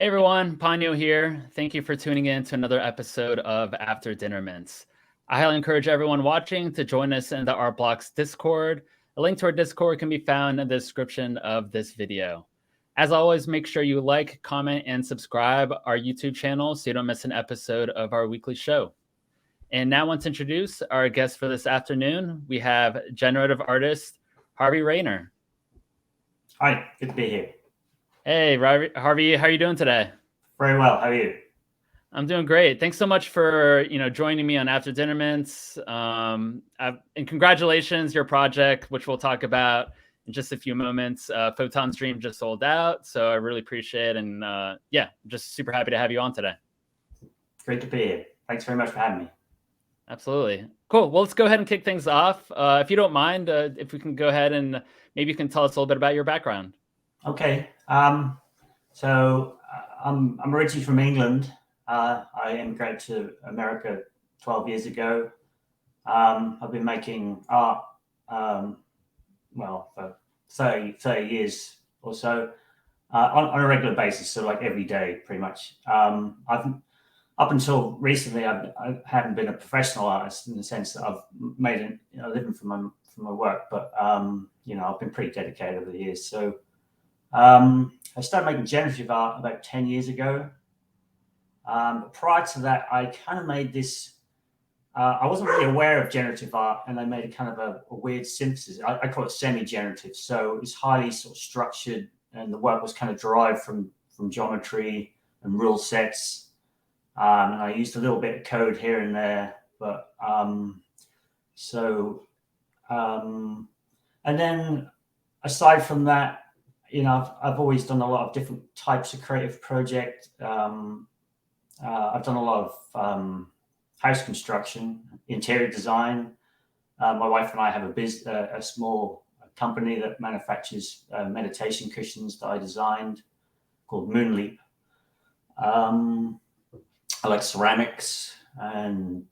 Hey everyone, Panyo here. Thank you for tuning in to another episode of After Dinner Mints. I highly encourage everyone watching to join us in the Art Blocks Discord. A link to our Discord can be found in the description of this video. As always, make sure you like, comment, and subscribe our YouTube channel so you don't miss an episode of our weekly show. And now I want to introduce our guest for this afternoon. We have generative artist Harvey Rayner. Hi, good to be here. Hey, Harvey, how are you doing today? Very well. How are you? I'm doing great. Thanks so much for joining me on After Dinner Mints. And congratulations, your project, which we'll talk about in just a few moments. Photon stream just sold out, so I really appreciate it. And just super happy to have you on today. Great to be here. Thanks very much for having me. Absolutely. Cool. Well, let's go ahead and kick things off. If you don't mind, if we can go ahead and maybe you can tell us a little bit about your background. Okay. So I'm originally from England. I immigrated to America 12 years ago. I've been making art, for 30 years or so on a regular basis, so like every day, pretty much. Up until recently, I haven't been a professional artist in the sense that I've made a living from my work, but I've been pretty dedicated over the years. So I started making generative art about 10 years ago. But prior to that, I kind of made this. I wasn't really aware of generative art, and I made a kind of a weird synthesis. I call it semi-generative. So it's highly sort of structured, and the work was kind of derived from geometry and rule sets. And I used a little bit of code here and there, but and then aside from that, I've always done a lot of different types of creative project. I've done a lot of house construction, interior design. My wife and I have a small company that manufactures meditation cushions that I designed called Moonleap. I like ceramics, and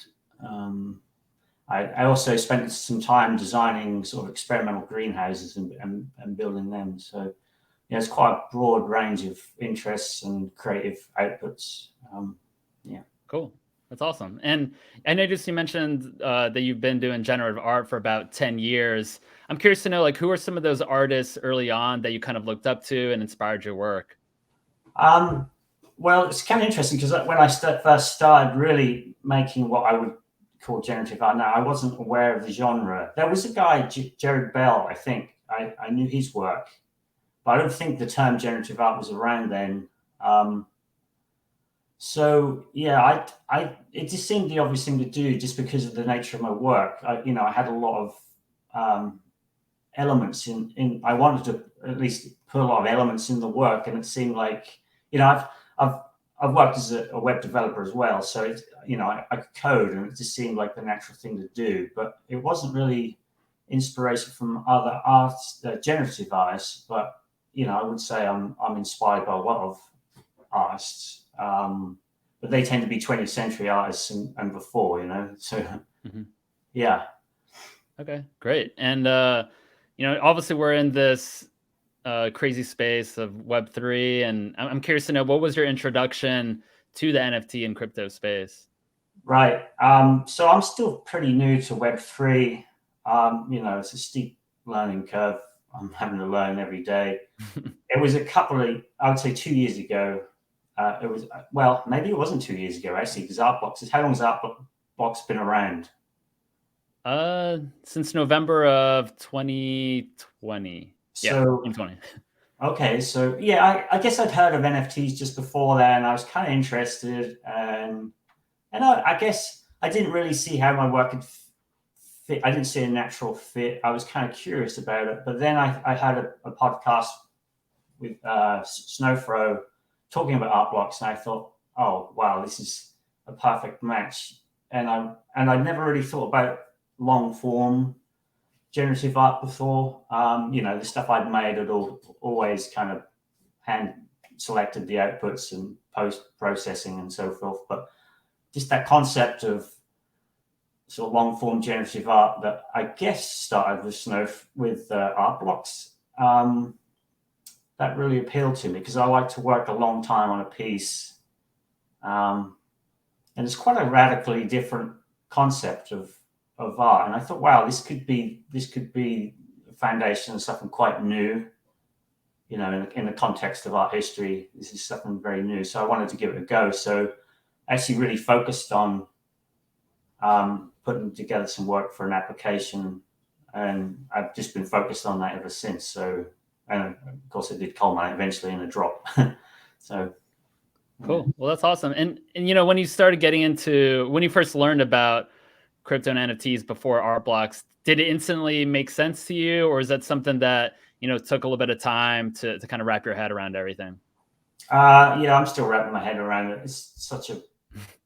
I also spent some time designing sort of experimental greenhouses and building them. So it's quite a broad range of interests and creative outputs. Cool. That's awesome. And I noticed you mentioned that you've been doing generative art for about 10 years. I'm curious to know, who are some of those artists early on that you kind of looked up to and inspired your work? Well, it's kind of interesting because when I first started really making what I would call generative art, now I wasn't aware of the genre. There was a guy, Jared Bell, I think. I knew his work, but I don't think the term generative art was around then. It just seemed the obvious thing to do just because of the nature of my work. I had a lot of elements in. I wanted to at least put a lot of elements in the work, and it seemed like I've worked as a web developer as well, so I could code, and it just seemed like the natural thing to do. But it wasn't really inspiration from other artists, generative artists. But I would say I'm inspired by a lot of artists. But they tend to be 20th century artists and before, so yeah. Okay, great. And obviously we're in this crazy space of Web3, and I'm curious to know, what was your introduction to the NFT and crypto space? Right. So I'm still pretty new to Web3. It's a steep learning curve. I'm having to learn every day. It was I would say 2 years ago. Maybe it wasn't 2 years ago, actually, because how long has Artblocks been around? Since November of 2020. So, 2020. Okay, so I guess I'd heard of NFTs just before then. I was kind of interested, and I guess I didn't really see how my work could fit. I didn't see a natural fit. I was kind of curious about it, but then I had a podcast with Snowfro talking about Artblocks, and I thought, oh wow, this is a perfect match. And I never really thought about long form generative art before. The stuff I'd made had always kind of hand selected the outputs and post processing and so forth. But just that concept of sort of long form generative art that I guess started with Artblocks. that really appealed to me, because I like to work a long time on a piece, and it's quite a radically different concept of art. And I thought, wow, this could be a foundation of something quite new. You know, in the context of art history, this is something very new. So I wanted to give it a go. So I actually really focused on putting together some work for an application, and I've just been focused on that ever since. So, and of course, it did culminate eventually in a drop. So, cool. Well, that's awesome. And you know, when you started getting into, when you first learned about crypto and NFTs before art blocks, did it instantly make sense to you, or is that something that, you know, took a little bit of time to kind of wrap your head around everything? yeah, I'm still wrapping my head around it. It's such a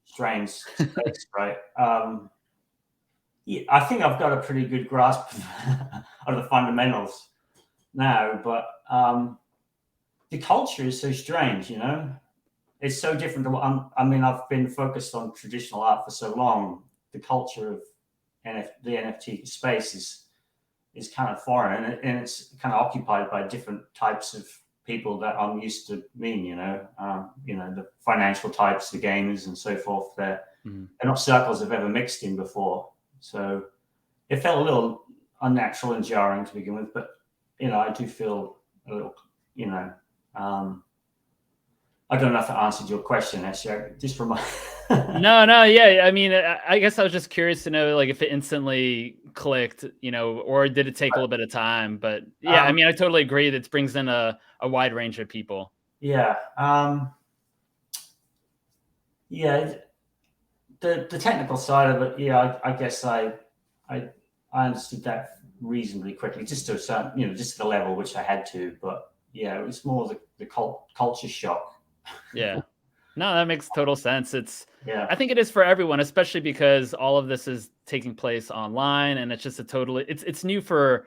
strange space, right? Yeah, I think I've got a pretty good grasp of the fundamentals now, but the culture is so strange, you know. It's so different to what I mean, I've been focused on traditional art for so long. The culture of the NFT space is kind of foreign, and it's kind of occupied by different types of people that I'm used to meeting. You know, the financial types, the gamers, and so forth. They're not circles I've ever mixed in before, so it felt a little unnatural and jarring to begin with. But you know, I do feel a little, you know. I don't know if I answered your question, actually. Just from my No, yeah. I mean, I guess I was just curious to know, like, if it instantly clicked, you know, or did it take a little bit of time? But yeah, I mean, I totally agree that it brings in a wide range of people. Yeah. Yeah. The technical side of it, yeah, I guess I understood that reasonably quickly, just to a certain, you know, just to the level which I had to. But yeah, it was more the culture shock. Yeah. No, that makes total sense. Yeah. I think it is for everyone, especially because all of this is taking place online, and it's just a totally, it's new for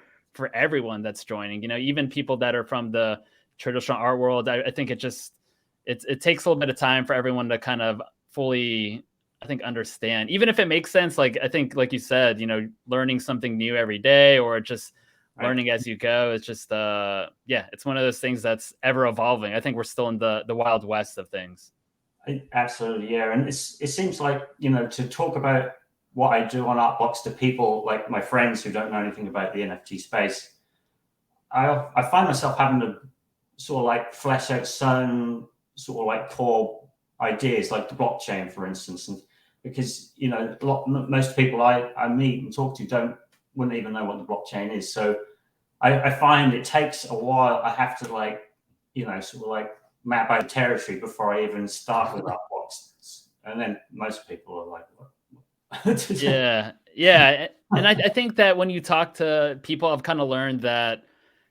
everyone that's joining. You know, even people that are from the traditional art world. I think it takes a little bit of time for everyone to kind of fully, I think, understand. Even if it makes sense, like I think, like you said, you know, learning something new every day, or just learning as you go. It's just yeah, it's one of those things that's ever evolving. I think we're still in the wild west of things. Absolutely, yeah. And it seems like, you know, to talk about what I do on art blocks to people like my friends who don't know anything about the NFT space, I find myself having to sort of like flesh out some sort of like core ideas, like the blockchain, for instance. And because, you know, most people I meet and talk to wouldn't even know what the blockchain is. So I find it takes a while. I have to, like, you know, sort of like map out territory before I even start with art blocks. And then most people are like, what? Yeah. And I think that when you talk to people, I've kind of learned that,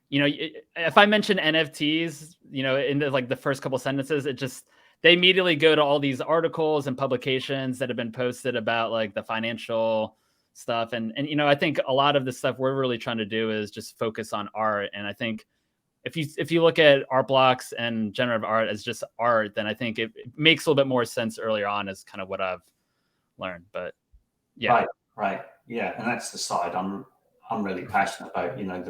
you know, if I mention NFTs, you know, in the first couple sentences, they immediately go to all these articles and publications that have been posted about like the financial stuff. And you know, I think a lot of the stuff we're really trying to do is just focus on art. And I think if you look at art blocks and generative art as just art, then I think it makes a little bit more sense earlier on, is kind of what I've learned. But yeah. Right. Yeah. And that's the side I'm really passionate about, you know,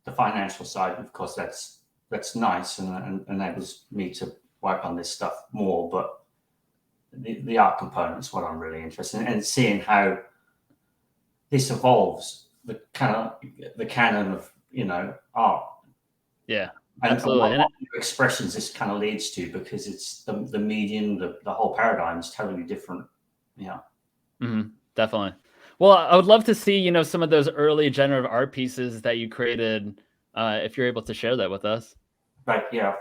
the financial side. Of course, that's nice and enables me to work on this stuff more. But the art component is what I'm really interested in, and seeing how this evolves, the canon of, you know, art. Yeah, And absolutely. what expressions this kind of leads to, because it's the medium, the whole paradigm is totally different. Yeah. Definitely. Well, I would love to see, you know, some of those early generative art pieces that you created, if you're able to share that with us. Right. Yeah.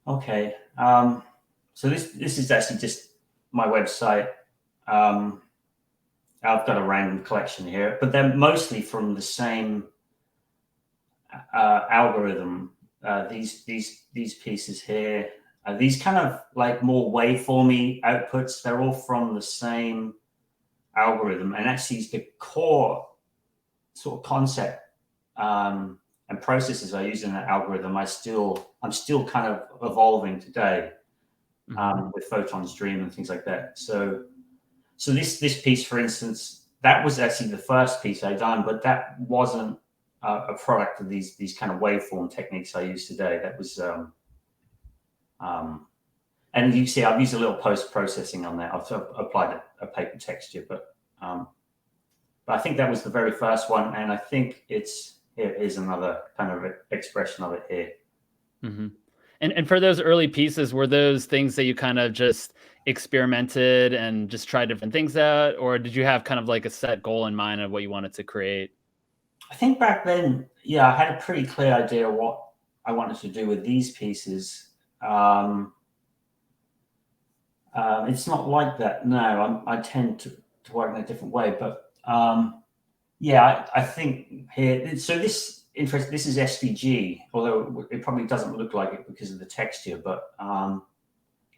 Okay. So this is actually just my website. I've got a random collection here, but they're mostly from the same algorithm. These pieces here, these kind of like more waveformy outputs, they're all from the same algorithm, and actually the core sort of concept and processes I use in that algorithm, I'm still kind of evolving today with Photon's Dream and things like that. So this piece, for instance, that was actually the first piece I done, but that wasn't a product of these kind of waveform techniques I use today. That was, and you see, I've used a little post-processing on that. I've applied a paper texture, but I think that was the very first one, and I think here is another kind of expression of it here. Mm-hmm. And for those early pieces, were those things that you kind of just experimented and just tried different things out, or did you have kind of like a set goal in mind of what you wanted to create? I think back then, yeah, I had a pretty clear idea of what I wanted to do with these pieces. It's not like that now. I tend to work in a different way, but yeah, I think here. So this is SVG, although it probably doesn't look like it because of the texture. But no,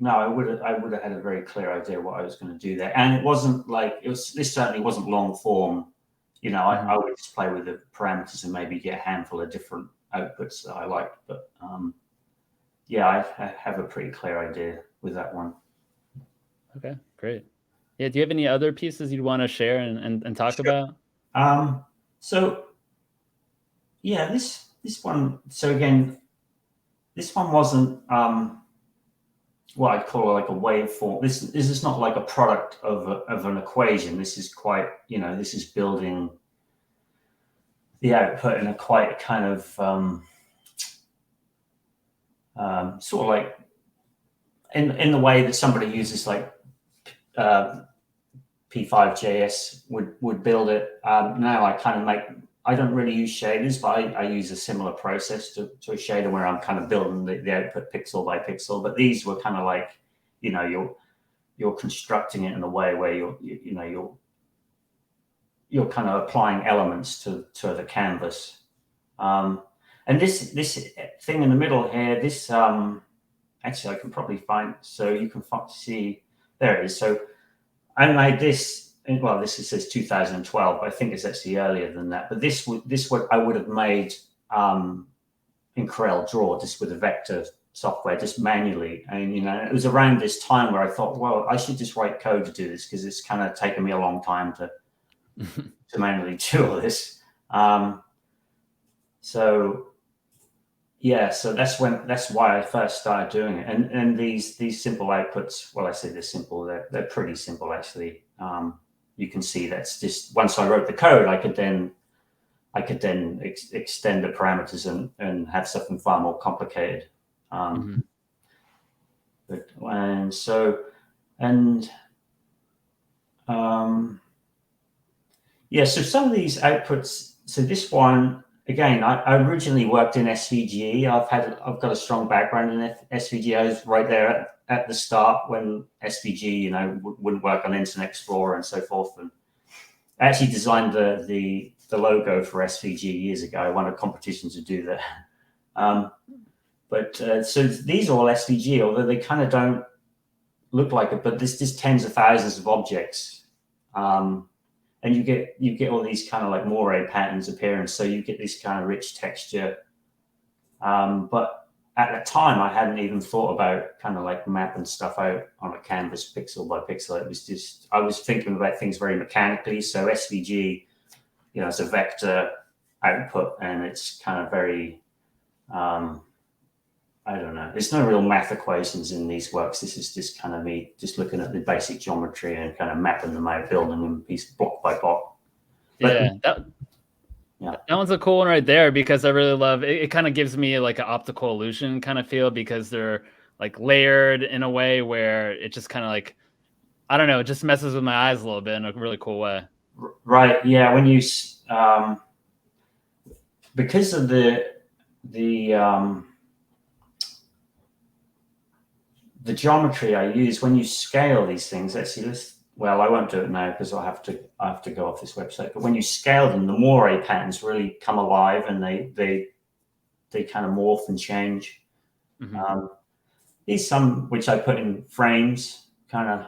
I would have had a very clear idea what I was going to do there, and it wasn't like this certainly wasn't long form. You know, I would just play with the parameters and maybe get a handful of different outputs that I liked. But yeah, I have a pretty clear idea with that one. Okay, great. Yeah, do you have any other pieces you'd want to share and talk about? So yeah, this one. So again, this one wasn't what I'd call like a waveform. This is not like a product of an equation. This is quite, this is building the output in a quite kind of sort of like in the way that somebody uses like P5JS would build it. Now I kind of I don't really use shaders, but I use a similar process to a shader where I'm kind of building the output pixel by pixel. But these were kind of like, you're constructing it in a way where you're kind of applying elements to the canvas. And this thing in the middle here, this actually I can probably find, so you can see, there it is. So I made this. Well, this says 2012. I think it's actually earlier than that. But this I would have made in Corel Draw, just with the vector software, just manually. And it was around this time where I thought, well, I should just write code to do this because it's kind of taken me a long time to manually do all this. So yeah, so that's why I first started doing it. And these simple outputs, well, I say they're simple. They're pretty simple actually. You can see that's just, once I wrote the code, I could then extend the parameters and have something far more complicated. But yeah, so some of these outputs. So this one, again, I originally worked in SVG. I've got a strong background in SVG. I was right there at the start when SVG, wouldn't work on Internet Explorer and so forth. And I actually designed the logo for SVG years ago. I won a competition to do that. So these are all SVG, although they kind of don't look like it. But there's just tens of thousands of objects. And you get all these kind of like moire patterns appearing, so you get this kind of rich texture. But at the time, I hadn't even thought about kind of like mapping stuff out on a canvas pixel by pixel. It was just, I was thinking about things very mechanically. So SVG, it's a vector output, and it's kind of very, I don't know. There's no real math equations in these works. This is just kind of me just looking at the basic geometry and kind of mapping them out, building them piece block by block. That one's a cool one right there, because I really love it. It kind of gives me like an optical illusion kind of feel, because they're like layered in a way where it just kind of like, I don't know, it just messes with my eyes a little bit in a really cool way. Right. Yeah. When you, because of the geometry I use when you scale these things, actually, well, I won't do it now because I have to go off this website. But when you scale them, the moire patterns really come alive, and they kind of morph and change. These some which I put in frames, kind of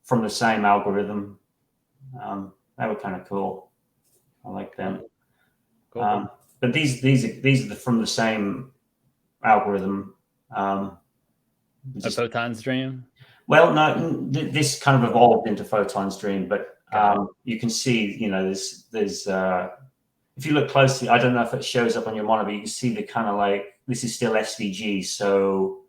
from the same algorithm. They were kind of cool. I like them. Cool. But these are from the same algorithm. A Photon stream? Well, no, this kind of evolved into Photon stream, but You can see, there's if you look closely, I don't know if it shows up on your monitor, but you can see the kind of like, this is still SVG, so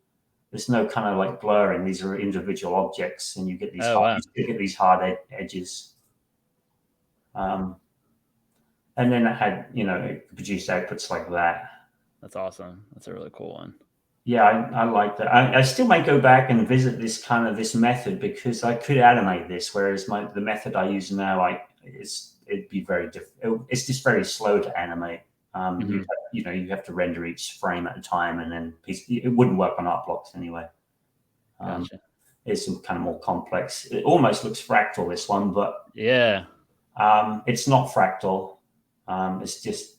there's no kind of like blurring. These are individual objects, and you get these hard edges. And then it had, it produced outputs like that. That's awesome. That's a really cool one. Yeah, I like that. I still might go back and visit this method, because I could animate this, whereas the method I use now, it'd be very difficult. It's just very slow to animate. You have to render each frame at a time, and then it wouldn't work on art blocks anyway. Gotcha. It's some kind of more complex. It almost looks fractal, this one, but yeah, it's not fractal. It's just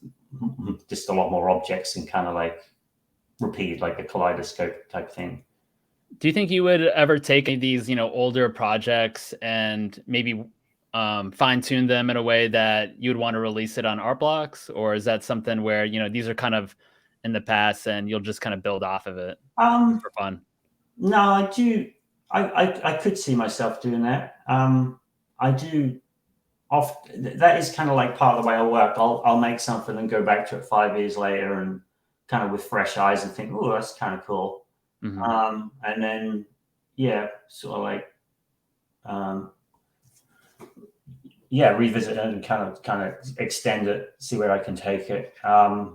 a lot more objects and kind of like repeated, like a kaleidoscope type thing. Do you think you would ever take these, older projects and maybe fine tune them in a way that you'd want to release it on art blocks, or is that something where these are kind of in the past and you'll just kind of build off of it for fun? No, I do. I could see myself doing that. I do. That is kind of like part of the way I work. I'll make something and go back to it 5 years later and kind of with fresh eyes and think, oh, that's kind of cool. And then, sort of like, revisit it and kind of extend it, see where I can take it. I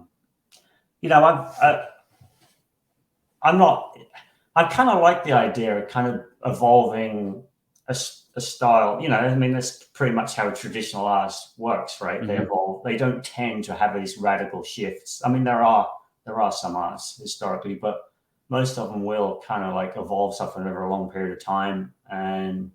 kind of like the idea of kind of evolving a style. That's pretty much how traditional art works, right? They evolve. They don't tend to have these radical shifts. There are some arts historically, but most of them will kind of like evolve something over a long period of time. And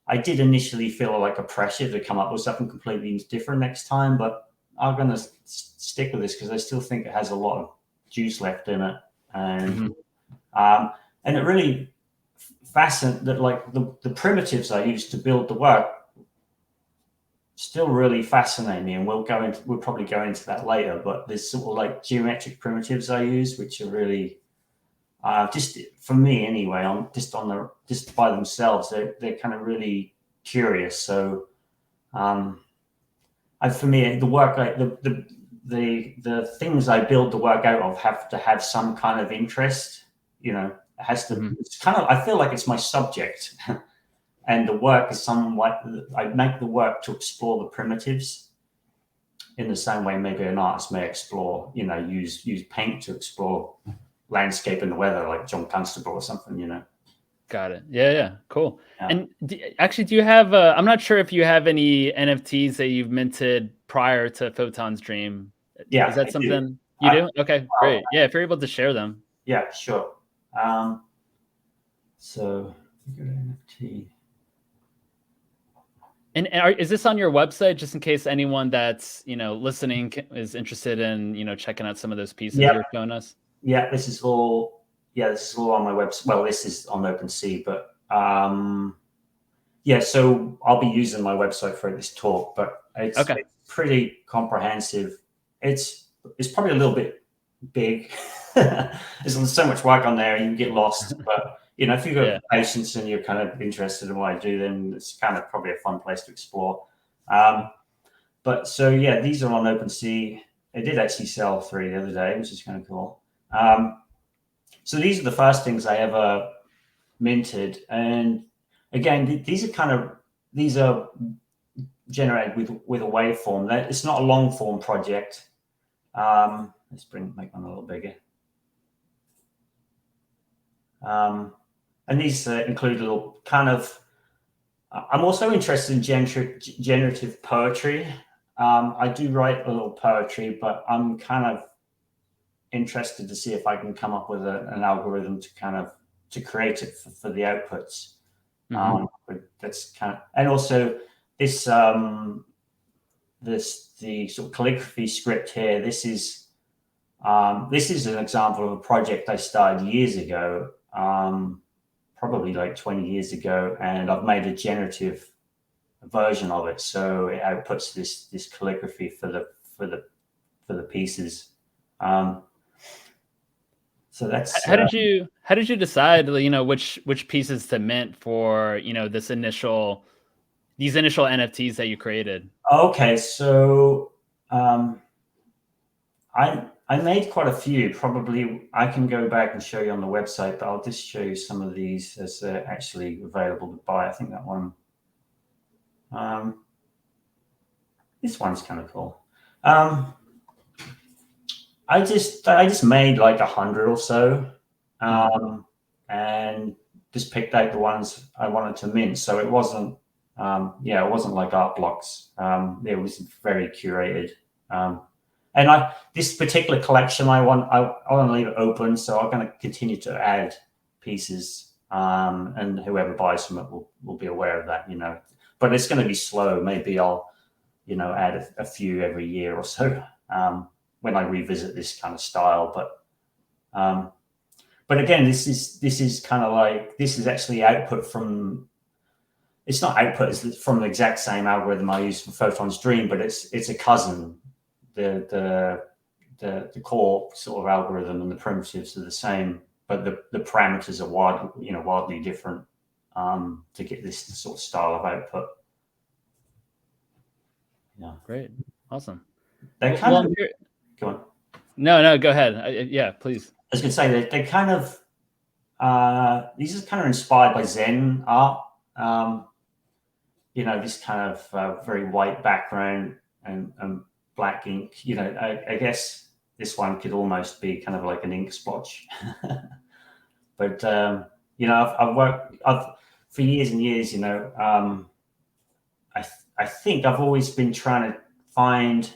I did initially feel like a pressure to come up with something completely different next time, but I'm going to stick with this because I still think it has a lot of juice left in it. And and it really fascinates that, like, the primitives I used to build the work still really fascinate me, and we'll probably go into that later. But there's sort of like geometric primitives I use, which are really just for me anyway, just by themselves, they're kind of really curious. So for me, the work, the things I build the work out of have to have some kind of interest. It has to. It's kind of, I feel like it's my subject. And the work is somewhat, I make the work to explore the primitives in the same way maybe an artist may explore, use paint to explore landscape and the weather, like John Constable or something, Got it. Yeah. Cool. Yeah. And do you have, I'm not sure if you have any NFTs that you've minted prior to Photon's Dream. Yeah. Is that something you do? Okay, great. Yeah, if you're able to share them. Yeah, sure. So NFT. And is this on your website, just in case anyone that's listening is interested in checking out some of those pieces you're showing us? Yeah, this is all on my website. Well, this is on OpenSea, but so I'll be using my website for this talk. But it's pretty comprehensive. It's probably a little bit big. There's so much work on there, you can get lost. But if you've got patience and you're kind of interested in what I do, then it's kind of probably a fun place to explore. But so these are on OpenSea. I did actually sell 3 the other day, which is kind of cool. So these are the first things I ever minted, and again, these are generated with a waveform. It's not a long form project. Let's make one a little bigger. And these include a little kind of. I'm also interested in generative poetry. I do write a little poetry, but I'm kind of interested to see if I can come up with an algorithm to create it for the outputs. That's kind of, and also this the sort of calligraphy script here. This is an example of a project I started years ago, probably like 20 years ago, and I've made a generative version of it, so it outputs this calligraphy for the pieces. So that's how did you decide which pieces to mint for this initial These initial NFTs that you created. Okay, so I made quite a few. Probably I can go back and show you on the website, but I'll just show you some of these as they're actually available to buy. I think that one, this one's kind of cool. I just made like 100 or so, and just picked out the ones I wanted to mint. So it wasn't, it wasn't like art blocks. It was very curated. And this particular collection, I want to leave it open, so I'm going to continue to add pieces, and whoever buys from it will be aware of that, But it's going to be slow. Maybe I'll, add a few every year or so when I revisit this kind of style. But again, this is kind of like, this is actually output from. It's not output; it's from the exact same algorithm I use for Photon's Dream, but it's a cousin. The core sort of algorithm and the primitives are the same, but the parameters are wildly different to get this sort of style of output. Yeah, great, awesome. They kind of go on. No, go ahead. Yeah, please. I was going to say they kind of these are kind of inspired by Zen art. This kind of very white background and black ink. I guess this one could almost be kind of like an ink splotch. But I've worked for years and years. I think I've always been trying to find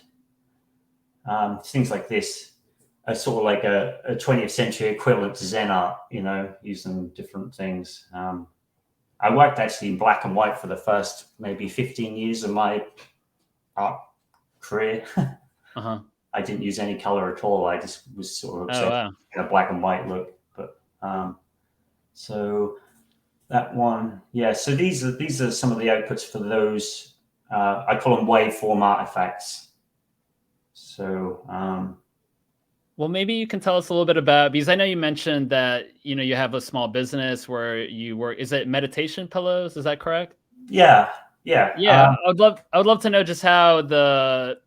things like this, a sort of like a 20th century equivalent to Zen art. Using different things. I worked actually in black and white for the first maybe 15 years of my art career. I didn't use any color at all. I just was sort of obsessed in a black and white look. But so that one, yeah. So these are some of the outputs for those. I call them waveform artifacts. So well, maybe you can tell us a little bit about, because I know you mentioned that you have a small business where you work. Is it meditation pillows? Is that correct? Yeah. I would love to know just how that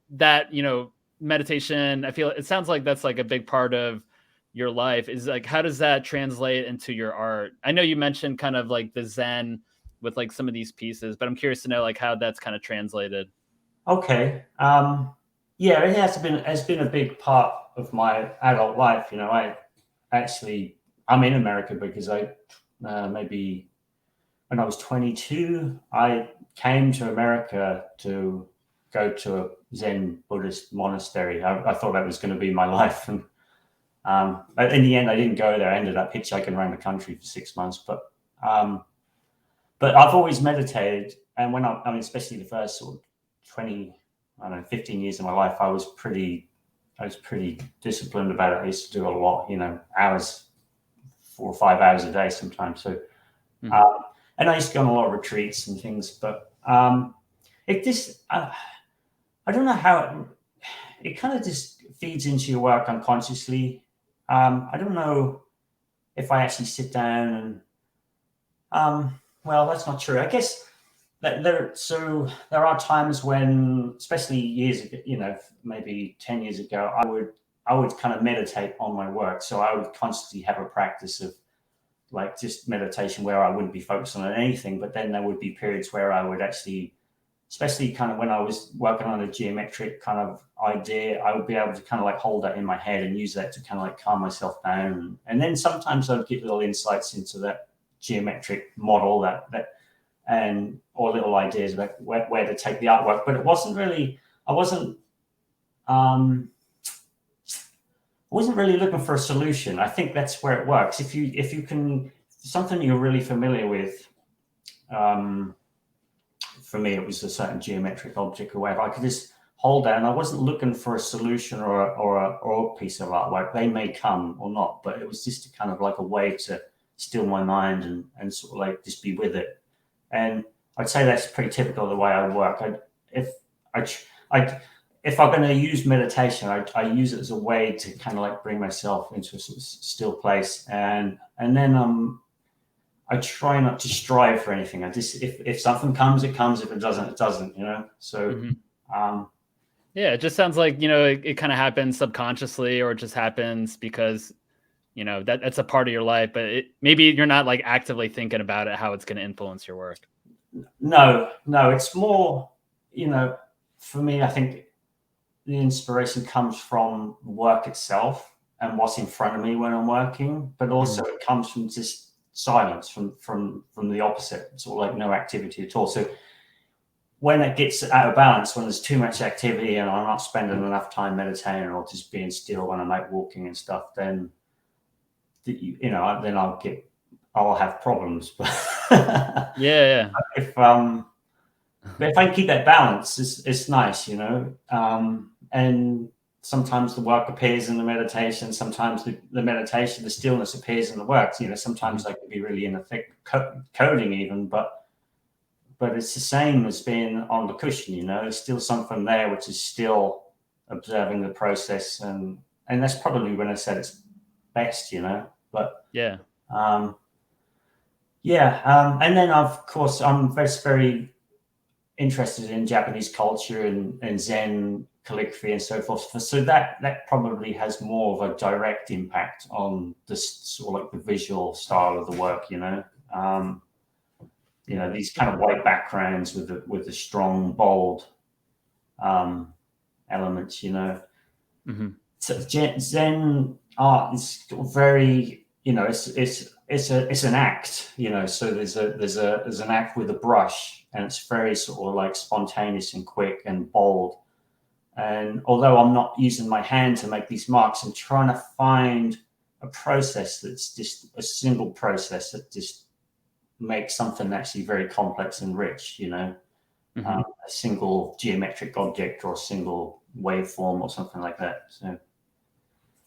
meditation. I feel it sounds like that's like a big part of your life. Is like, how does that translate into your art? I know you mentioned kind of like the Zen with like some of these pieces, but I'm curious to know like how that's kind of translated. Okay. Yeah, it has been a big part of my adult life. I'm in America because maybe when I was 22, I came to America to go to a Zen Buddhist monastery. I thought that was going to be my life, and but in the end, I didn't go there. I ended up hitchhiking around the country for 6 months. But I've always meditated, and especially the first sort of 15 years of my life, I was pretty disciplined about it. I used to do a lot, hours, 4 or 5 hours a day sometimes. So, and I used to go on a lot of retreats and things, but it just, I don't know how it kind of just feeds into your work unconsciously. I don't know if I actually sit down and, well, that's not true. I guess there are times when, especially years ago, maybe 10 years ago, I would kind of meditate on my work. So I would constantly have a practice of like just meditation where I wouldn't be focused on anything. But then there would be periods where I would actually, especially kind of when I was working on a geometric kind of idea, I would be able to kind of like hold that in my head and use that to kind of like calm myself down. And then sometimes I'd get little insights into that geometric model or little ideas about where to take the artwork. But it wasn't really, I wasn't really looking for a solution. I think that's where it works. If you can, something you're really familiar with, for me, it was a certain geometric object or whatever. I could just hold that, and I wasn't looking for a solution or a piece of artwork. They may come or not, but it was just kind of like a way to still my mind and sort of like just be with it. And I'd say that's pretty typical of the way I work. If I'm going to use meditation, I use it as a way to kind of like bring myself into a sort of still place, and then I try not to strive for anything. I just, if something comes, it comes. If it doesn't, it doesn't, you know? So, yeah, it just sounds like, it kind of happens subconsciously, or it just happens because, that's a part of your life, but maybe you're not like actively thinking about it, how it's going to influence your work. No, it's more, for me, I think the inspiration comes from work itself and what's in front of me when I'm working, but also it comes from just silence, from the opposite, sort of like no activity at all. So when it gets out of balance, when there's too much activity and I'm not spending enough time meditating or just being still when I'm out walking and stuff, then then I'll have problems. But yeah. But if I can keep that balance, it's nice, and sometimes the work appears in the meditation. Sometimes the meditation, the stillness appears in the work. Sometimes I could be really in the thick coding even, but it's the same as being on the cushion. There's still something there which is still observing the process, and that's probably when I said it's best. But yeah. And then of course I'm very, very interested in Japanese culture and Zen calligraphy and so forth. So that probably has more of a direct impact on this sort of like the visual style of the work. These kind of white backgrounds with the strong, bold elements. So Zen art is very, it's an act. So there's an act with a brush, and it's very sort of like spontaneous and quick and bold. And although I'm not using my hand to make these marks, I'm trying to find a process that's just a single process that just makes something actually very complex and rich. A single geometric object or a single waveform or something like that. So.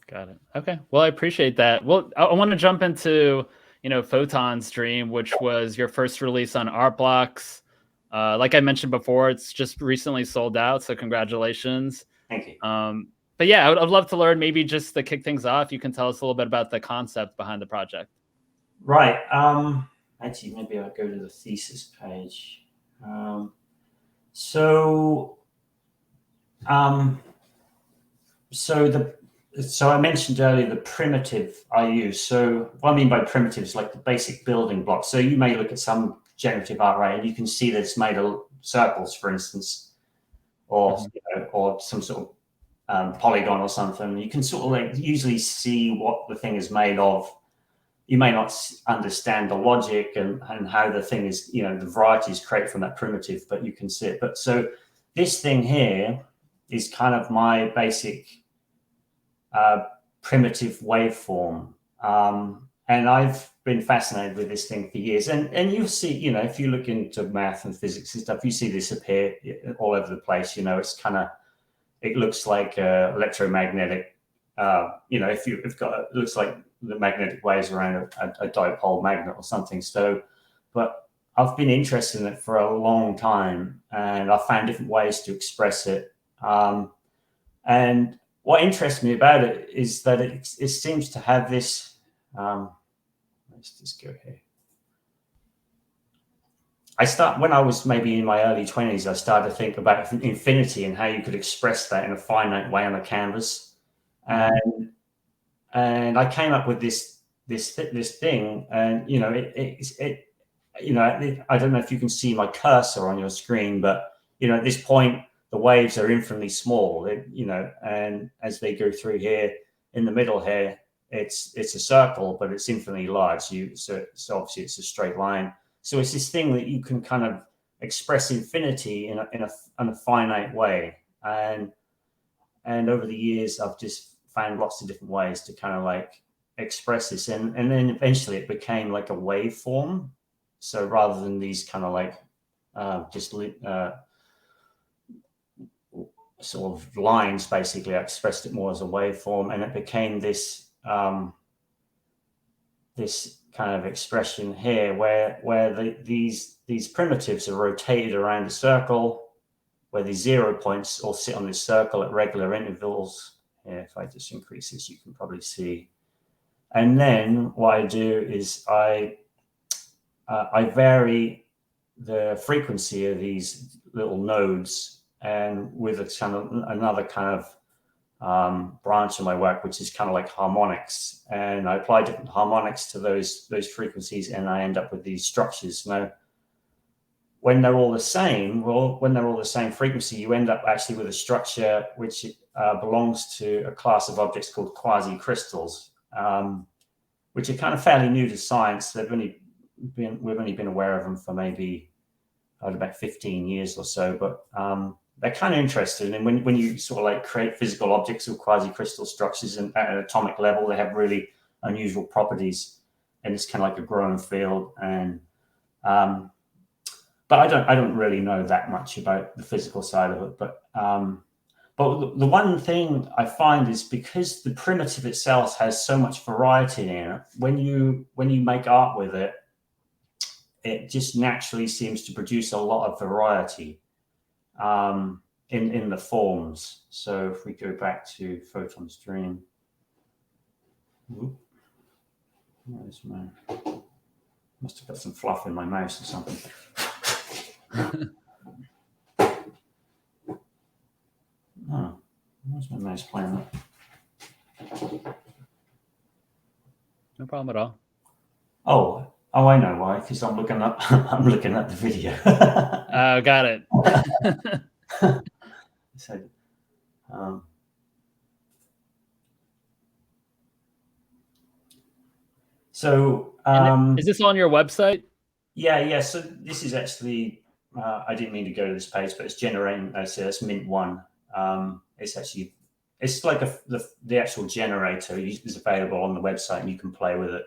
Got it. Okay. Well, I appreciate that. Well, I want to jump into, Photon's Dream, which was your first release on Art Blocks. Like I mentioned before, it's just recently sold out. So congratulations. Thank you. But yeah, I'd love to learn, maybe just to kick things off, you can tell us a little bit about the concept behind the project. Right. Actually, maybe I'll go to the thesis page. So I mentioned earlier the primitive I use. So what I mean by primitive is like the basic building blocks. So you may look at some generative art, right, and you can see that it's made of circles, for instance, or or some sort of polygon or something. You can sort of like usually see what the thing is made of. You may not understand the logic and how the thing is, the varieties create from that primitive, but you can see it. But so this thing here is kind of my basic primitive waveform. And I've been fascinated with this thing for years. And you'll see, if you look into math and physics and stuff, you see this appear all over the place. It's kind of, it looks like electromagnetic, it looks like the magnetic waves around a dipole magnet or something. So, but I've been interested in it for a long time, and I've found different ways to express it. And what interests me about it is that it seems to have this. Let's just go here. When I was maybe in my early 20s, I started to think about infinity and how you could express that in a finite way on a canvas. And I came up with this thing, and I don't know if you can see my cursor on your screen, but at this point the waves are infinitely small. And as they go through here in the middle here, it's a circle, but it's infinitely large. So obviously it's a straight line. So it's this thing that you can kind of express infinity in a finite way. And over the years, I've just found lots of different ways to kind of like express this. And then eventually it became like a waveform. So rather than these kind of like sort of lines, basically, I expressed it more as a waveform, and it became this this kind of expression here where these primitives are rotated around the circle, where these 0 points all sit on this circle at regular intervals. Here, if I just increase this, you can probably see. And then what I do is I I vary the frequency of these little nodes, and with a kind of another kind of branch of my work, which is kind of like harmonics, and I apply different harmonics to those frequencies, and I end up with these structures. Now, when they're all the same, when they're all the same frequency, you end up actually with a structure which belongs to a class of objects called quasi-crystals, which are kind of fairly new to science. We've only been aware of them for maybe about 15 years or so, but they're kind of interesting. And when you sort of like create physical objects with quasi-crystal structures and at an atomic level, they have really unusual properties, and it's kind of like a growing field. And but I don't really know that much about the physical side of it. But the one thing I find is, because the primitive itself has so much variety in it, when you make art with it, it just naturally seems to produce a lot of variety in the forms. So if we go back to Photon's dream, where's my, must have got some fluff in my mouse or something. Oh, where's my mouse playing that? No problem at all. Oh, I know why. Because I'm looking at the video. Oh, got it. Is this on your website? Yeah. So this is actually, I didn't mean to go to this page, but it's generating. It's Mint 1. It's like the actual generator is available on the website, and you can play with it.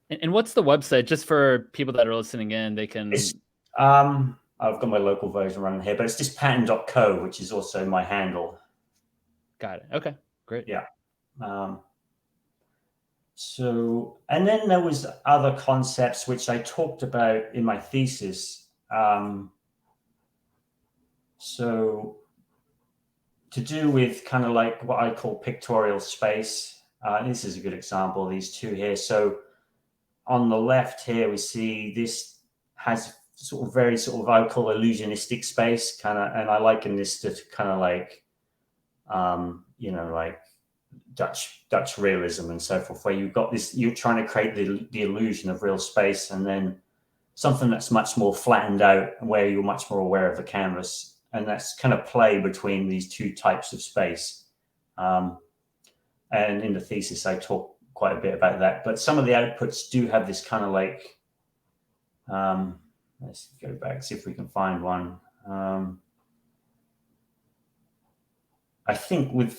And what's the website? Just for people that are listening in, they can. I've got my local version running here, but it's just pattern.co, which is also my handle. Got it. Okay, great. Yeah. So, and then there was other concepts which I talked about in my thesis. So, to do with kind of like what I call pictorial space. This is a good example, these two here. So, on the left here, we see this has very sort of, I would call illusionistic space, kind of, and I liken this to kind of like, like Dutch realism and so forth, where you've got this, you're trying to create the illusion of real space, and then something that's much more flattened out, where you're much more aware of the canvas, and that's kind of play between these two types of space. And in the thesis, I talk quite a bit about that, but some of the outputs do have this kind of like, let's go back, see if we can find one. I think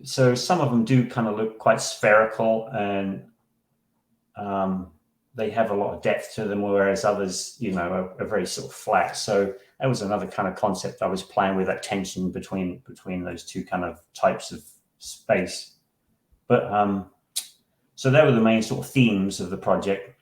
so some of them do kind of look quite spherical, and they have a lot of depth to them, whereas others, are very sort of flat. So that was another kind of concept I was playing with, that tension between those two kind of types of space. But so they were the main sort of themes of the project.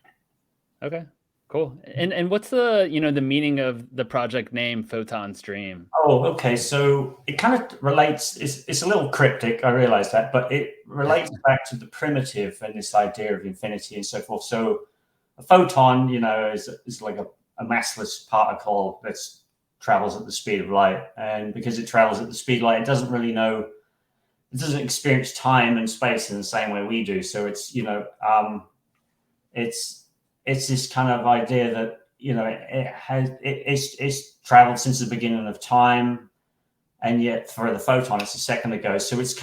Okay, cool. And what's the the meaning of the project name Photon Stream? Oh, okay. So it kind of relates. It's a little cryptic, I realize that, but it relates back to the primitive and this idea of infinity and so forth. So a photon, is like a massless particle that travels at the speed of light, and because it travels at the speed of light, it doesn't experience time and space in the same way we do. So it's it's this kind of idea that it's traveled since the beginning of time, and yet for the photon it's a second ago. So it's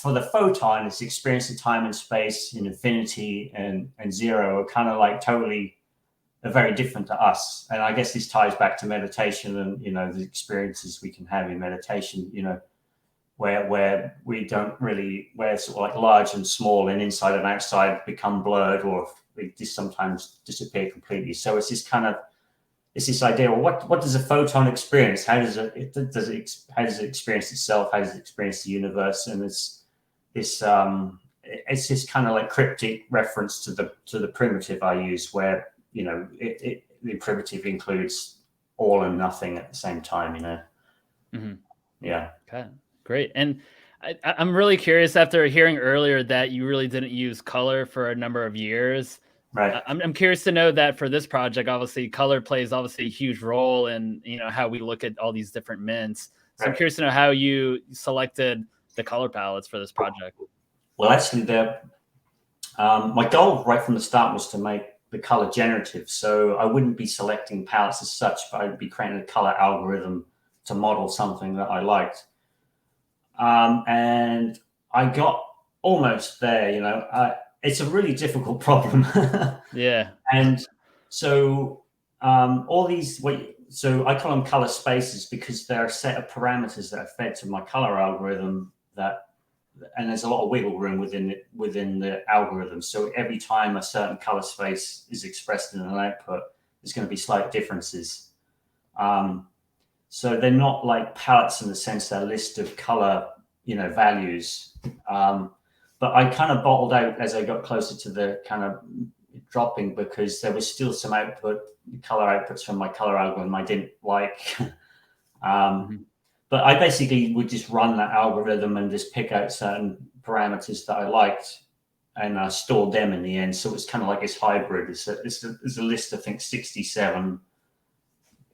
for the photon, it's experiencing time and space in infinity and zero are kind of like totally, they're very different to us. And I guess this ties back to meditation and the experiences we can have in meditation, where we don't really, where sort of like large and small and inside and outside become blurred, or they just sometimes disappear completely. So it's this idea, well, what does a photon experience? How does it experience itself? How does it experience the universe? And it's this kind of like cryptic reference to the primitive I use, where the primitive includes all and nothing at the same time. Mm-hmm. Yeah. Okay, great. And I'm really curious, after hearing earlier that you really didn't use color for a number of years. Right. I'm curious to know that for this project, obviously color plays obviously a huge role in, you know, how we look at all these different mints. So I'm curious to know how you selected the color palettes for this project. Well, actually, my goal right from the start was to make the color generative. So I wouldn't be selecting palettes as such, but I'd be creating a color algorithm to model something that I liked. And I got almost there, you know. It's a really difficult problem. Yeah. And so all these, so I call them color spaces because they're a set of parameters that are fed to my color algorithm and there's a lot of wiggle room within the algorithm. So every time a certain color space is expressed in an output, there's going to be slight differences. So they're not like palettes in the sense they're a list of color, you know, values. But I kind of bottled out as I got closer to the kind of dropping because there was still some color outputs from my color algorithm I didn't like. But I basically would just run that algorithm and just pick out certain parameters that I liked and store them in the end. So it's kind of like this hybrid. It's a list of, I think, 67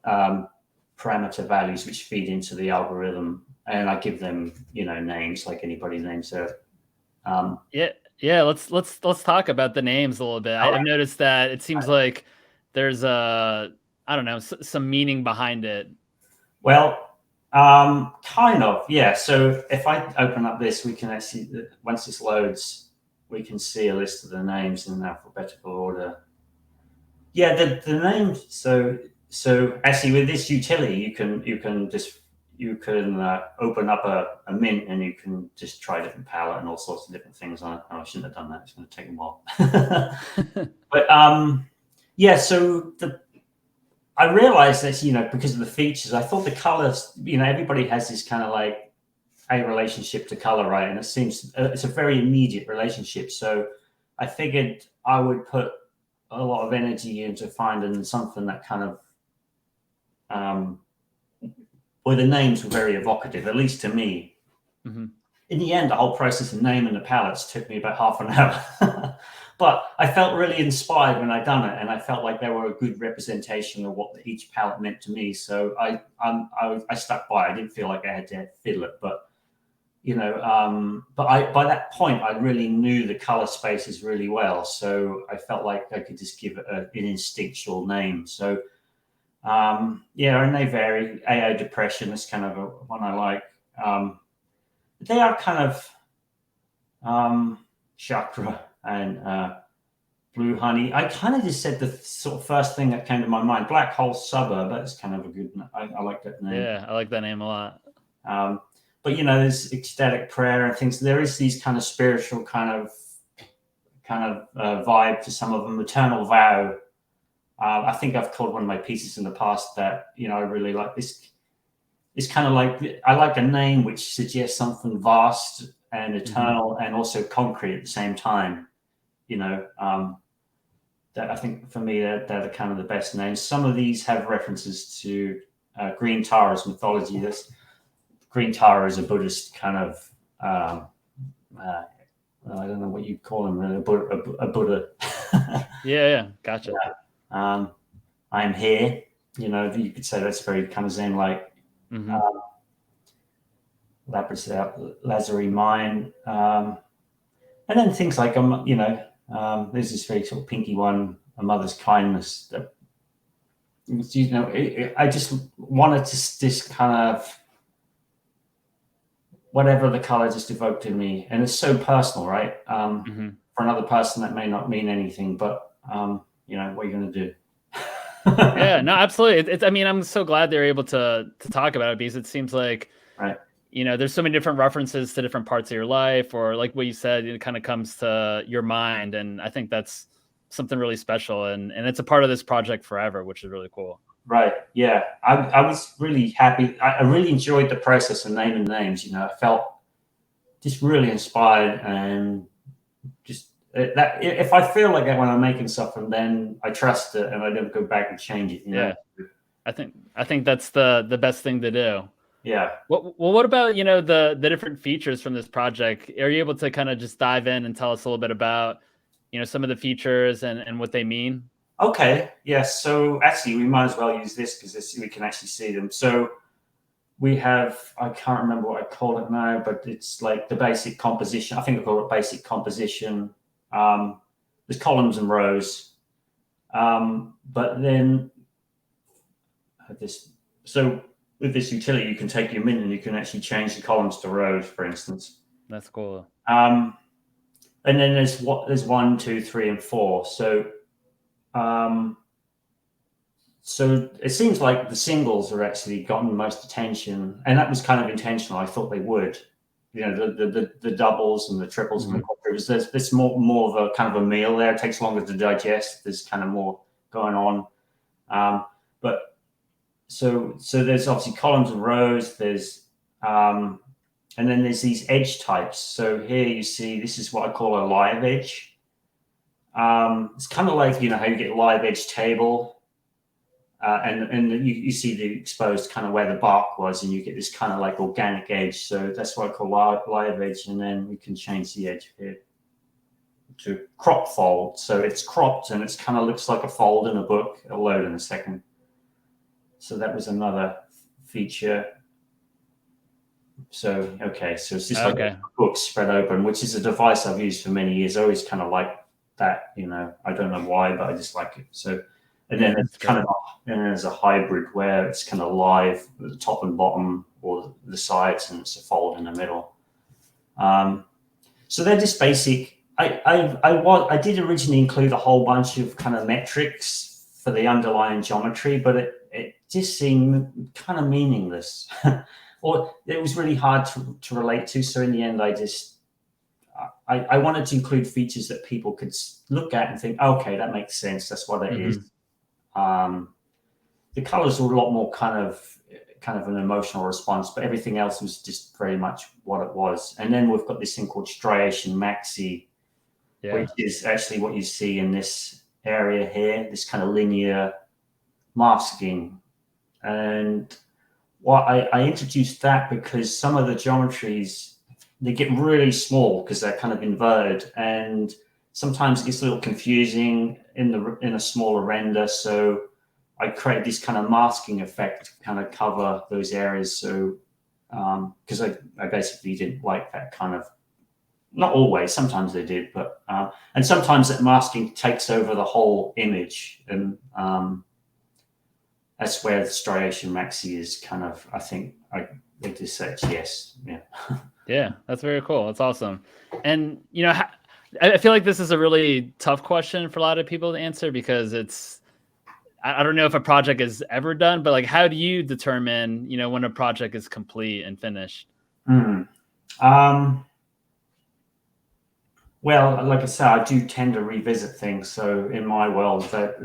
parameter values which feed into the algorithm, and I give them, you know, names like anybody's names are. Yeah. Let's talk about the names a little bit. I've noticed that it seems like there's I don't know, some meaning behind it. Well, kind of, yeah. So if I open up this, we can actually, once this loads, we can see a list of the names in alphabetical order. Yeah, the names. So actually, with this utility, you can open up a mint and you can just try different palette and all sorts of different things on it. Oh, I shouldn't have done that. It's going to take a while. But yeah. So I realized that, you know, because of the features, I thought the colors, you know, everybody has this kind of like a relationship to color, right? And it seems it's a very immediate relationship. So I figured I would put a lot of energy into finding something that kind of, where the names were very evocative, at least to me. Mm-hmm. In the end, the whole process of naming the palettes took me about half an hour. But I felt really inspired when I done it, and I felt like they were a good representation of what each palette meant to me. So I stuck by. I didn't feel like I had to fiddle it, but you know, by that point, I really knew the color spaces really well. So I felt like I could just give it an instinctual name. So yeah, and they vary. AO Depression is kind of one I like. They are kind of Chakra and Blue Honey. I kind of just said the sort of first thing that came to my mind. Black Hole Suburb. That's kind of a good. I like that name. Yeah, I like that name a lot. But you know, there's ecstatic prayer and things. There is these kind of spiritual kind of vibe to some of them. Eternal Vow. I think I've called one of my pieces in the past that, you know, I really like this. It's kind of like, I like a name which suggests something vast and eternal and also concrete at the same time. You know, that I think for me, they're the kind of the best names. Some of these have references to Green Tara's mythology. Green Tara is a Buddhist kind of, I don't know what you call him, really, a Buddha. Yeah, gotcha. Yeah. I am here. You know, you could say that's very kind of Zen-like. Lapis Lazuli Mine, and then things like you know, there's this very sort of pinky one, A Mother's Kindness. That, you know, I just wanted to just kind of whatever the color just evoked in me, and it's so personal, right? For another person, that may not mean anything, but you know, what are you going to do? Yeah, no, absolutely. I mean, I'm so glad they're able to talk about it because it seems like, you know, there's so many different references to different parts of your life, or like what you said, it kind of comes to your mind. And I think that's something really special. And it's a part of this project forever, which is really cool. Right. Yeah. I was really happy. I really enjoyed the process of naming names. You know, I felt just really inspired and just that if I feel like that when I'm making something, then I trust it and I don't go back and change it. You know? I think that's the best thing to do. Yeah. Well, what about, you know, the different features from this project? Are you able to kind of just dive in and tell us a little bit about, some of the features and what they mean? Okay, yes. So actually, we might as well use this because we can actually see them. So we have, I can't remember what I call it now, but it's like the basic composition. I think I call it basic composition. There's columns and rows. But then so with this utility, you can take your min and you can actually change the columns to rows, for instance. That's cool. And then there's 1, 2, 3, and 4. So it seems like the singles are actually gotten the most attention, and that was kind of intentional. I thought they would. The doubles and the triples and the quadruples. There's more of a kind of a meal there. It takes longer to digest. There's kind of more going on. But so there's obviously columns and rows. There's and then there's these edge types. So here you see this is what I call a live edge. It's kind of like how you get a live edge table. And you see the exposed kind of where the bark was, and you get this kind of like organic edge. So that's what I call live edge. And then we can change the edge here to crop fold. So it's cropped and it's kind of looks like a fold in a book. It'll load in a second. So that was another feature. So, okay. So it's just like a book spread open, which is a device I've used for many years. I always kind of like that, I don't know why, but I just like it. So, and then it's kind of, and there's a hybrid where it's kind of live at the top and bottom or the sides, and it's a fold in the middle. So they're just basic. I did originally include a whole bunch of kind of metrics for the underlying geometry, but it just seemed kind of meaningless, or it was really hard to relate to. So in the end, I wanted to include features that people could look at and think, okay, that makes sense. That's what it is. The colors were a lot more kind of an emotional response, but everything else was just very much what it was. And then we've got this thing called striation maxi, which is actually what you see in this area here, this kind of linear masking. And I introduced that because some of the geometries, they get really small because they're kind of inverted, and sometimes it gets a little confusing in a smaller render. So I create this kind of masking effect to kind of cover those areas. So because I basically didn't like that kind of, not always, sometimes they did, but and sometimes that masking takes over the whole image, and that's where the striation maxi is kind of, I think they just said yes. Yeah, that's very cool. That's awesome. And I feel like this is a really tough question for a lot of people to answer, because I don't know if a project is ever done, but like, how do you determine, when a project is complete and finished? Well, like I said, I do tend to revisit things. So in my world, that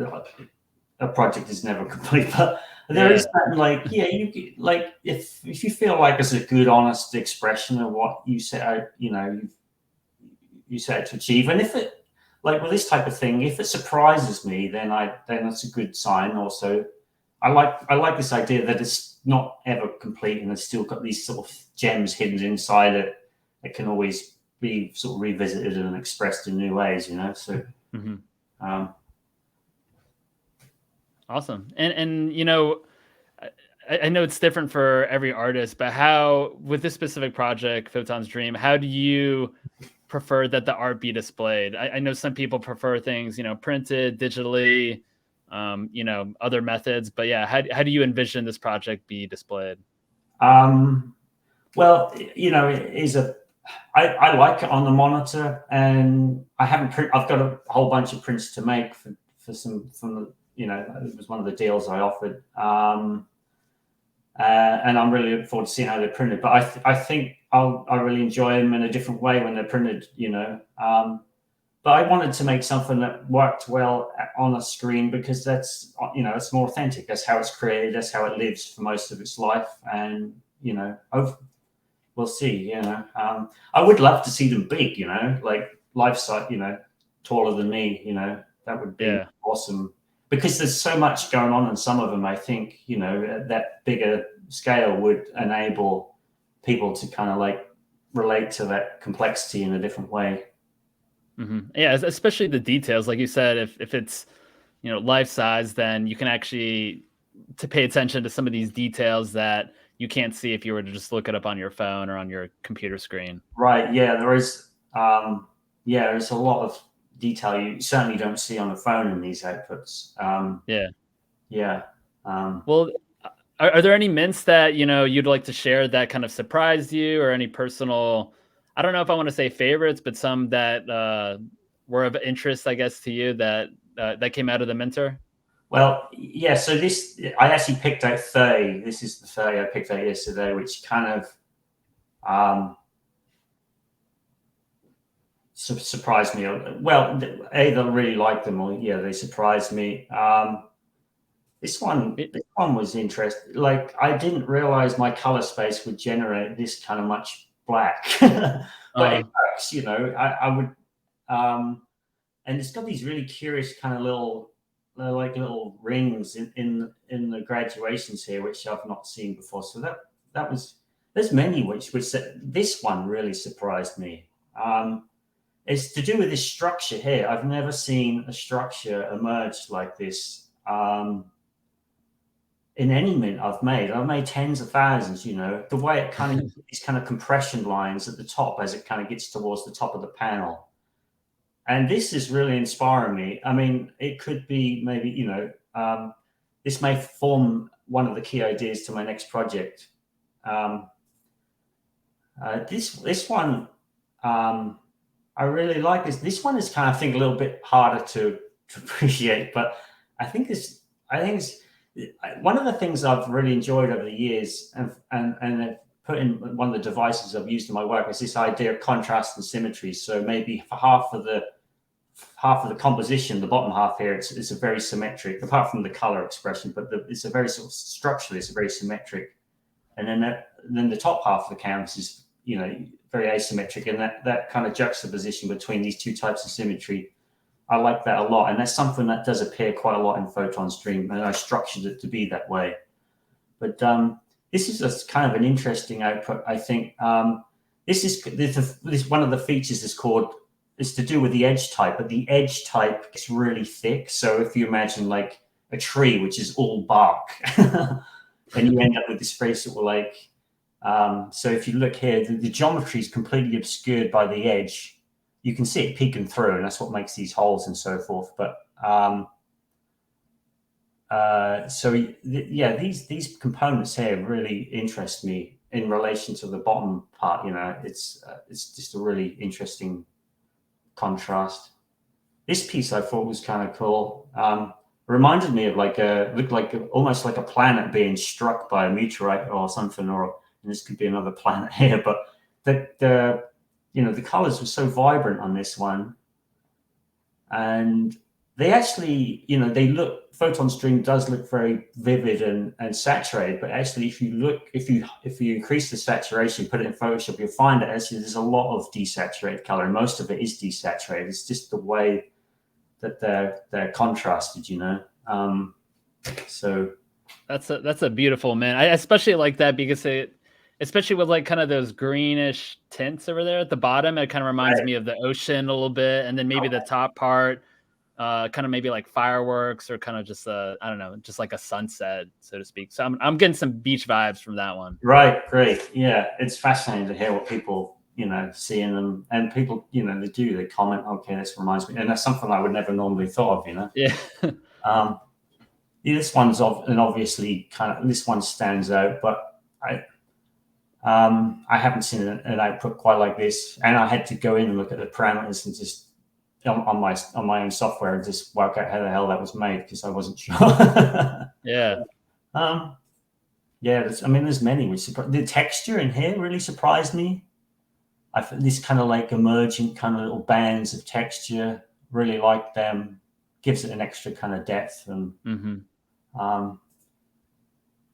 a project is never complete, but there is that, like, you like if you feel like it's a good, honest expression of what you set, you set to achieve, and if it, like with this type of thing, if it surprises me, then that's a good sign. Also, I like this idea that it's not ever complete and it's still got these sort of gems hidden inside it that can always be sort of revisited and expressed in new ways. So. Awesome. And I know it's different for every artist, but how, with this specific project, Photon's Dream, how do you prefer that the art be displayed? I know some people prefer things, printed, digitally, other methods, but yeah, how do you envision this project be displayed? Well, it is I like it on the monitor, and I've got a whole bunch of prints to make for some from the, it was one of the deals I offered. And I'm really looking forward to seeing how they're printed. But I think I really enjoy them in a different way when they're printed, But I wanted to make something that worked well on a screen, because that's, it's more authentic. That's how it's created. That's how it lives for most of its life. And, we'll see, I would love to see them big, like life size, taller than me, that would be awesome. Because there's so much going on in some of them. I think, that bigger scale would enable people to kind of like relate to that complexity in a different way. Yeah, especially the details, like you said, if it's life size, then you can actually to pay attention to some of these details that you can't see if you were to just look it up on your phone or on your computer screen. Right. Yeah, there is. There's a lot of detail you certainly don't see on the phone in these outputs. Yeah. Yeah. Well, are there any mints that you'd like to share that kind of surprised you, or any personal? I don't know if I want to say favorites, but some that were of interest, I guess, to you that came out of the minter. Well, yeah. So this, I actually picked out 30. This is the 30 I picked out yesterday, which kind of surprised me. Well, either really liked them, or yeah, they surprised me. This one was interesting. Like, I didn't realize my color space would generate this kind of much black, but it works. I would, and it's got these really curious kind of little rings in the graduations here, which I've not seen before. So that was, there's many which this one really surprised me. It's to do with this structure here. I've never seen a structure emerge like this in any mint I've made. I've made tens of thousands. The way it kind of these kind of compression lines at the top as it kind of gets towards the top of the panel. And this is really inspiring me. I mean, it could be maybe, this may form one of the key ideas to my next project. This one, I really like this. This one is kind of, I think, a little bit harder to appreciate, but I think it's one of the things I've really enjoyed over the years, and put in one of the devices I've used in my work, is this idea of contrast and symmetry. So maybe for half of the composition, the bottom half here, it's a very symmetric, apart from the color expression, but it's a very sort of structurally, it's a very symmetric. And then the top half of the canvas is, very asymmetric, and that kind of juxtaposition between these two types of symmetry, I like that a lot. And that's something that does appear quite a lot in Photon Stream, and I structured it to be that way. But this is a kind of an interesting output, I think. This one of the features is to do with the edge type, but the edge type is really thick. So if you imagine like a tree, which is all bark, and you end up with this very sort of like, so if you look here, the geometry is completely obscured by the edge. You can see it peeking through, and that's what makes these holes and so forth. But these components here really interest me in relation to the bottom part. It's just a really interesting contrast. This piece I thought was kind of cool. Reminded me of looked like almost like a planet being struck by a meteorite or something, and this could be another planet here. But the colors were so vibrant on this one, and they actually, Photon Stream does look very vivid and saturated. But actually, if you increase the saturation, put it in Photoshop, you'll find that actually there's a lot of desaturated color, and most of it is desaturated. It's just the way that they're contrasted, So that's a beautiful, man. I especially like that because especially with like kind of those greenish tints over there at the bottom, it kind of reminds me of the ocean a little bit, and then maybe the top part, kind of maybe like fireworks, or kind of just I don't know, just like a sunset, so to speak. So I'm getting some beach vibes from that one. Right, great, yeah. It's fascinating to hear what people see in them, and people they comment. Okay, this reminds me, and that's something I would never normally thought of. Yeah. This one's obviously this one stands out, but I haven't seen an output quite like this, and I had to go in and look at the parameters and just on my own software and just work out how the hell that was made, because I wasn't sure. Yeah. There's many which the texture in here really surprised me. This kind of like emergent kind of little bands of texture, really like them. Gives it an extra kind of depth, and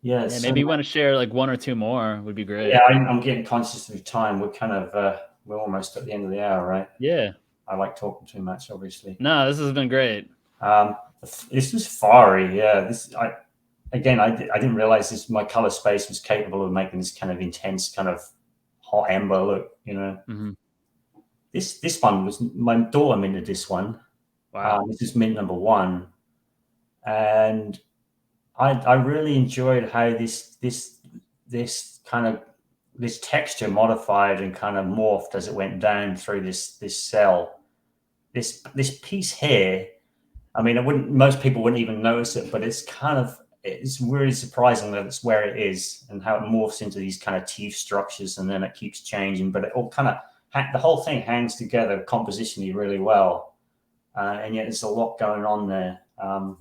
maybe you want to share like one or two more would be great. Yeah, I'm getting conscious of time. We're almost at the end of the hour, right? Yeah. I like talking too much, obviously. No, this has been great. This was fiery. Yeah, I didn't realize my color space was capable of making this kind of intense, kind of hot amber look. this one was my daughter minted this one. Wow. This is mint number 1, and I really enjoyed how this kind of this texture modified and kind of morphed as it went down through this cell. This piece here, I mean, most people wouldn't even notice it, but it's really surprising that it's where it is and how it morphs into these kind of teeth structures, and then it keeps changing. But it all kind of the whole thing hangs together compositionally really well, and yet there's a lot going on there.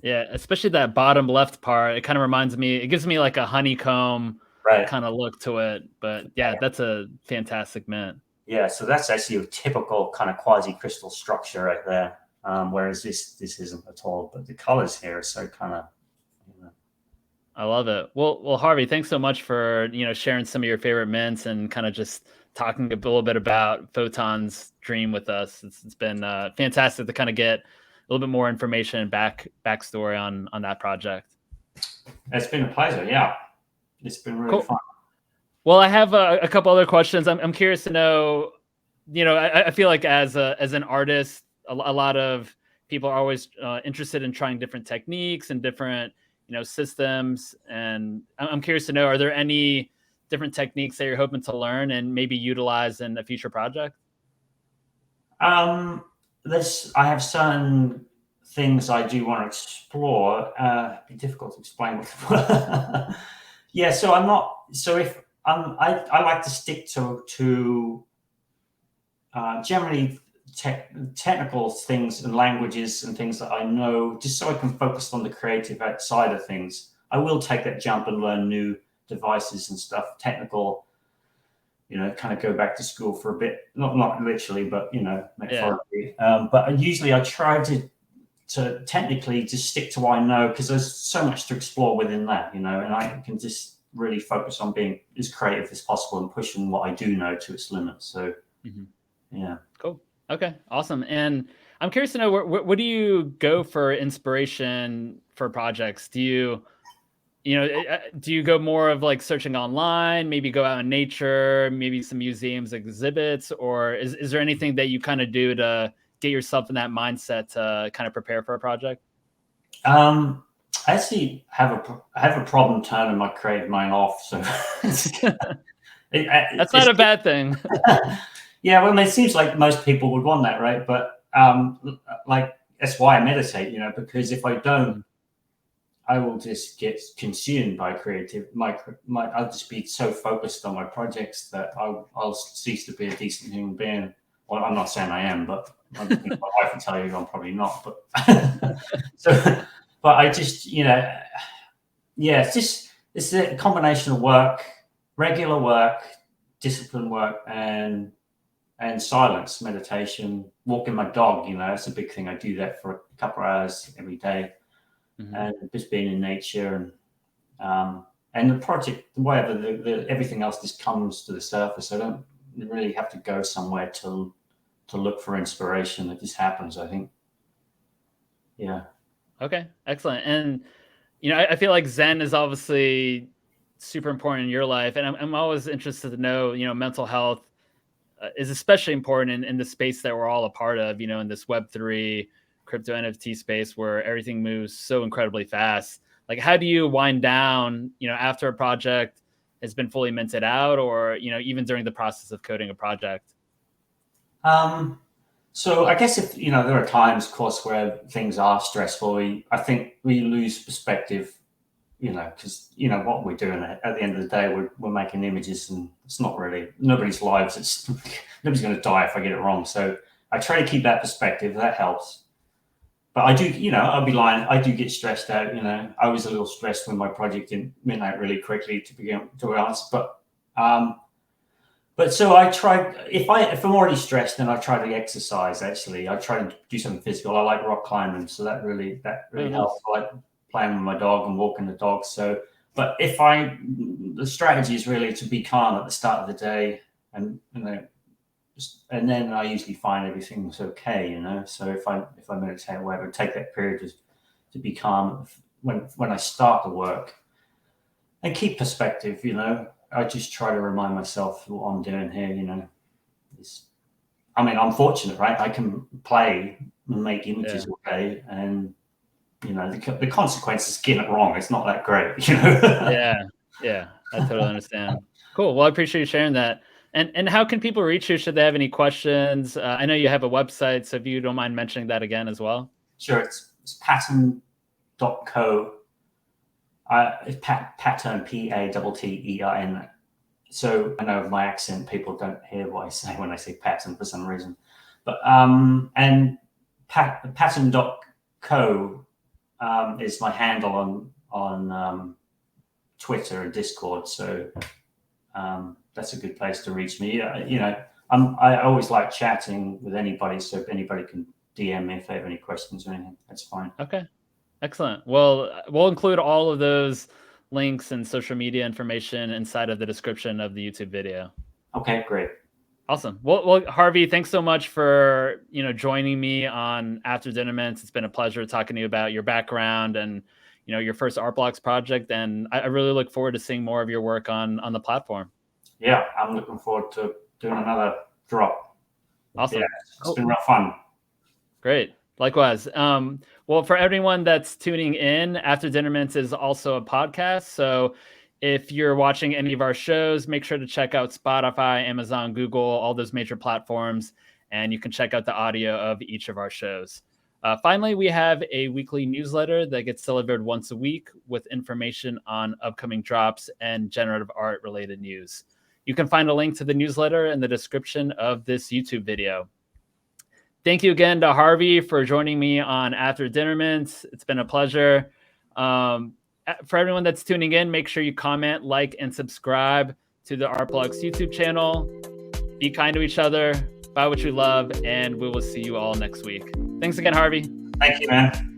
Yeah, especially that bottom left part. It kind of reminds me. It gives me like a honeycomb kind of look to it. But yeah, that's a fantastic mint. Yeah, so that's actually a typical kind of quasi-crystal structure right there. Whereas this isn't at all. But the colors here are so kind of. I love it. Well, Harvey, thanks so much for sharing some of your favorite mints and kind of just talking a little bit about Photon's dream with us. It's been fantastic to kind of get a little bit more information and backstory on that project. It's been a pleasure. Yeah, it's been really fun. Well, I have a couple other questions. I'm curious to know. I feel like as an artist, a lot of people are always interested in trying different techniques and different systems. And I'm curious to know, are there any different techniques that you're hoping to learn and maybe utilize in a future project? I have certain things I do want to explore. It'd be difficult to explain. Yeah, so I'm not. So if I like to stick to generally technical things and languages and things that I know, just so I can focus on the creative side of things. I will take that jump and learn new devices and stuff, technical. Kind of go back to school for a bit, not literally, but metaphorically. Yeah. But usually I try to technically just stick to what I know, because there's so much to explore within that, and I can just really focus on being as creative as possible and pushing what I do know to its limits. So, yeah. Cool. Okay, awesome. And I'm curious to know, where do you go for inspiration for projects? Do you go more of like searching online, maybe go out in nature, maybe some museums, exhibits, or is there anything that you kind of do to get yourself in that mindset to kind of prepare for a project? I actually have a problem turning my creative mind off. So that's not a bad thing. Yeah, well, it seems like most people would want that, right? But like that's why I meditate, because if I don't, I will just get consumed by creative. I'll just be so focused on my projects that I'll cease to be a decent human being. Well, I'm not saying I am, but my wife will tell you I'm probably not. But but I just, yeah, it's a combination of work, regular work, discipline work, and silence, meditation, walking my dog. It's a big thing. I do that for a couple of hours every day. And just being in nature, and the project, whatever, everything else just comes to the surface. I don't really have to go somewhere to look for inspiration. It just happens, I think. Yeah. Okay, excellent. And I feel like Zen is obviously super important in your life, and I'm always interested to know, mental health is especially important in the space that we're all a part of, in this Web3 crypto NFT space where everything moves so incredibly fast. Like, how do you wind down, after a project has been fully minted out, or, even during the process of coding a project? So I guess if, there are times, of course, where things are stressful, I think we lose perspective, because, what we're doing at the end of the day, we're making images, and it's not really nobody's lives. Nobody's going to die if I get it wrong. So I try to keep that perspective. That helps. But I do, I'll be lying. I do get stressed out. I was a little stressed when my project didn't mint out really quickly, to be honest. But so I try. If I'm already stressed, then I try to exercise. Actually, I try to do something physical. I like rock climbing, so that really helps. I like playing with my dog and walking the dog. So, but the strategy is really to be calm at the start of the day, and and then I usually find everything's okay, So if I meditate or whatever, take that period to be calm when I start the work, and keep perspective. I just try to remind myself what I'm doing here. I mean, I'm fortunate, right? I can play and make images all day, and you know, the consequences of getting it wrong, it's not that great, you know. Yeah, I totally understand. Cool. Well, I appreciate you sharing that. And how can people reach you should they have any questions? I know you have a website, so if you don't mind mentioning that again as well. Sure, it's pattern.co. It's Patoen, Pattern. So I know of my accent, people don't hear what I say when I say pattern for some reason. But and pattern.co is my handle on Twitter and Discord. So that's a good place to reach me. You know, I always like chatting with anybody, so if anybody can DM me if they have any questions or anything, that's fine. Okay. Excellent. Well, we'll include all of those links and social media information inside of the description of the YouTube video. Okay, great. Awesome. Well, Harvey, thanks so much for joining me on After Dinner Mints. It's been a pleasure talking to you about your background and your first Art Blocks project, and I really look forward to seeing more of your work on the platform. Yeah, I'm looking forward to doing another drop. Awesome. Yeah, it's been real fun. Great. Likewise. Well, for everyone that's tuning in, After Dinner Mints is also a podcast. So if you're watching any of our shows, make sure to check out Spotify, Amazon, Google, all those major platforms, and you can check out the audio of each of our shows. Finally, we have a weekly newsletter that gets delivered once a week with information on upcoming drops and generative art related news. You can find a link to the newsletter in the description of this YouTube video. Thank you again to Harvey for joining me on After Dinner Mints. It's been a pleasure. For everyone that's tuning in, make sure you comment, like, and subscribe to the Art Blocks YouTube channel. Be kind to each other, buy what you love, and we will see you all next week. Thanks again, Harvey. Thank you, man.